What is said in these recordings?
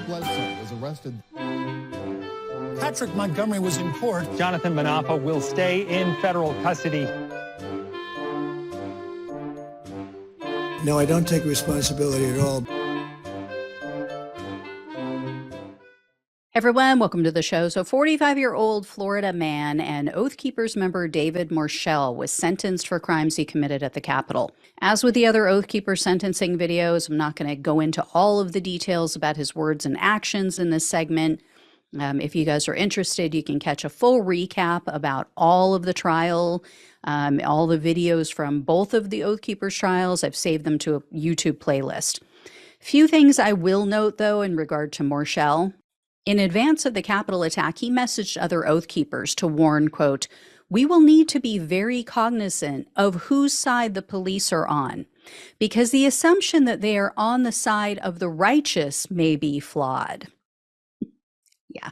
Bledsoe was arrested. Patrick Montgomery was in court. Jonathan Manapa will stay in federal custody. No, I don't take responsibility at all. Everyone, welcome to the show. So 45-year-old Florida man and Oath Keepers member David Moerschel was sentenced for crimes he committed at the Capitol. As with the other Oath Keeper sentencing videos, I'm not going to go into all of the details about his words and actions in this segment. If you guys are interested, you can catch a full recap about all of the trial, all the videos from both of the Oath Keepers trials. I've saved them to a YouTube playlist. Few things I will note, though, in regard to Moerschel. In advance of the Capitol attack, he messaged other Oath Keepers to warn, quote, "We will need to be very cognizant of whose side the police are on, because the assumption that they are on the side of the righteous may be flawed." Yeah.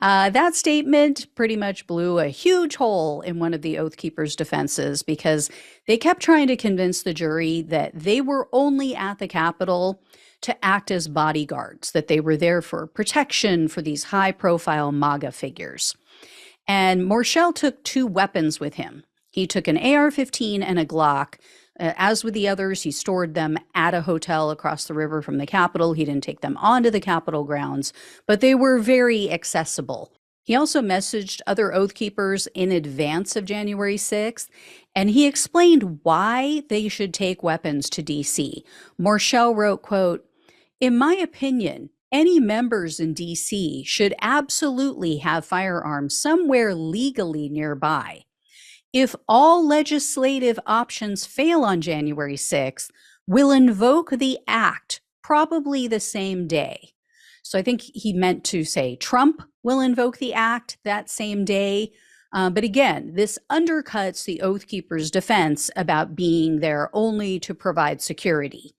That statement pretty much blew a huge hole in one of the Oath Keepers' defenses because they kept trying to convince the jury that they were only at the Capitol to act as bodyguards, that they were there for protection for these high-profile MAGA figures. And Moerschel took two weapons with him. He took an AR-15 and a Glock. As with the others, he stored them at a hotel across the river from the Capitol. He didn't take them onto the Capitol grounds, but they were very accessible. He also messaged other Oath Keepers in advance of January 6th, and he explained why they should take weapons to D.C. Moerschel wrote, quote, "In my opinion, any members in D.C. should absolutely have firearms somewhere legally nearby. If all legislative options fail on January 6th, we'll invoke the act probably the same day." So I think he meant to say Trump will invoke the act that same day. But again, this undercuts the Oath Keepers' defense about being there only to provide security.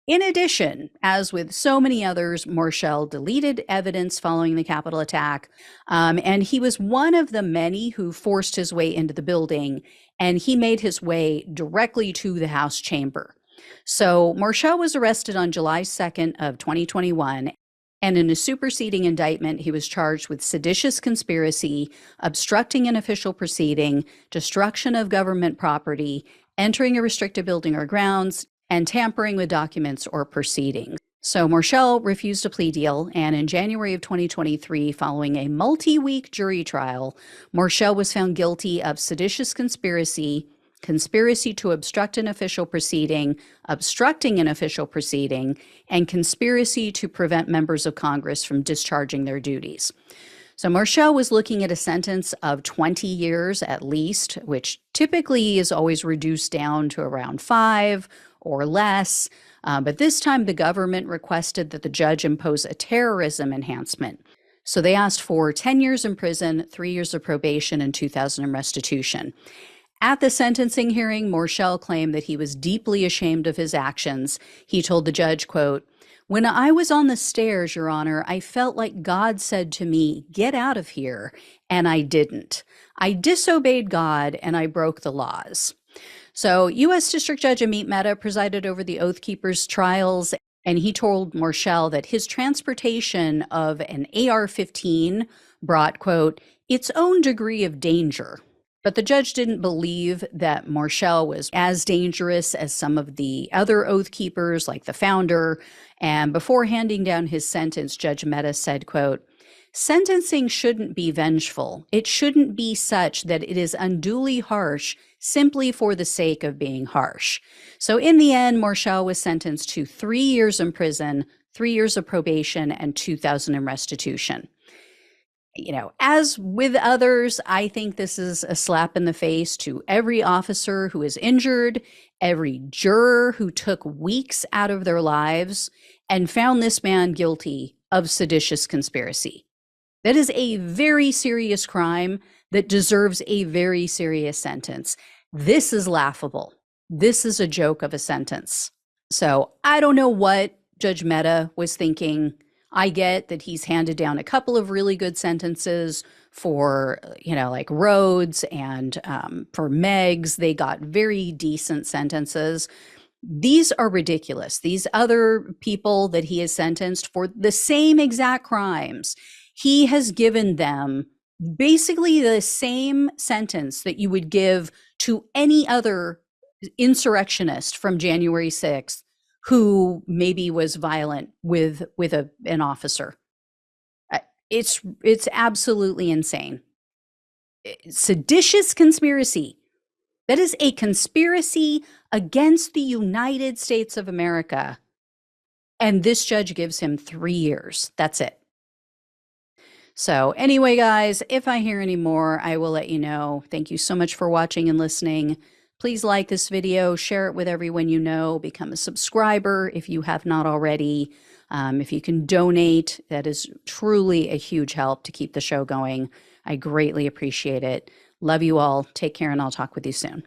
In addition, as with so many others, Moerschel deleted evidence following the Capitol attack, and he was one of the many who forced his way into the building, and he made his way directly to the House chamber. So Moerschel was arrested on July 2nd of 2021, and in a superseding indictment, he was charged with seditious conspiracy, obstructing an official proceeding, destruction of government property, entering a restricted building or grounds, and tampering with documents or proceedings. So Moerschel refused a plea deal, and in January of 2023, following a multi-week jury trial, Moerschel was found guilty of seditious conspiracy, conspiracy to obstruct an official proceeding, obstructing an official proceeding, and conspiracy to prevent members of Congress from discharging their duties. So Moerschel was looking at a sentence of 20 years at least, which typically is always reduced down to around 5 or less. But this time the government requested that the judge impose a terrorism enhancement. So they asked for 10 years in prison, 3 years of probation, and $2,000 in restitution. At the sentencing hearing, Moerschel claimed that he was deeply ashamed of his actions. He told the judge, quote, "When I was on the stairs, Your Honor, I felt like God said to me, 'Get out of here,' and I didn't. I disobeyed God and I broke the laws." So U.S. District Judge Amit Mehta presided over the Oath Keepers trials, and he told Moerschel that his transportation of an AR-15 brought, quote, "its own degree of danger." But the judge didn't believe that Moerschel was as dangerous as some of the other Oath Keepers, like the founder. And before handing down his sentence, Judge Mehta said, quote, "Sentencing shouldn't be vengeful. It shouldn't be such that it is unduly harsh simply for the sake of being harsh." So in the end, Moerschel was sentenced to 3 years in prison, 3 years of probation, and $2,000 in restitution. You know, as with others, I think this is a slap in the face to every officer who is injured, every juror who took weeks out of their lives and found this man guilty of seditious conspiracy. That is a very serious crime that deserves a very serious sentence. This is laughable. This is a joke of a sentence. So I don't know what Judge Mehta was thinking. I get that he's handed down a couple of really good sentences for, like Rhodes and for Meggs. They got very decent sentences. These are ridiculous. These other people that he has sentenced for the same exact crimes, he has given them basically the same sentence that you would give to any other insurrectionist from January 6th who maybe was violent with an officer. It's absolutely insane. Seditious conspiracy. That is a conspiracy against the United States of America. And this judge gives him 3 years. That's it. So anyway, guys, if I hear any more, I will let you know. Thank you so much for watching and listening. Please like this video, share it with everyone you know, become a subscriber if you have not already. If you can donate, that is truly a huge help to keep the show going. I greatly appreciate it. Love you all. Take care, and I'll talk with you soon.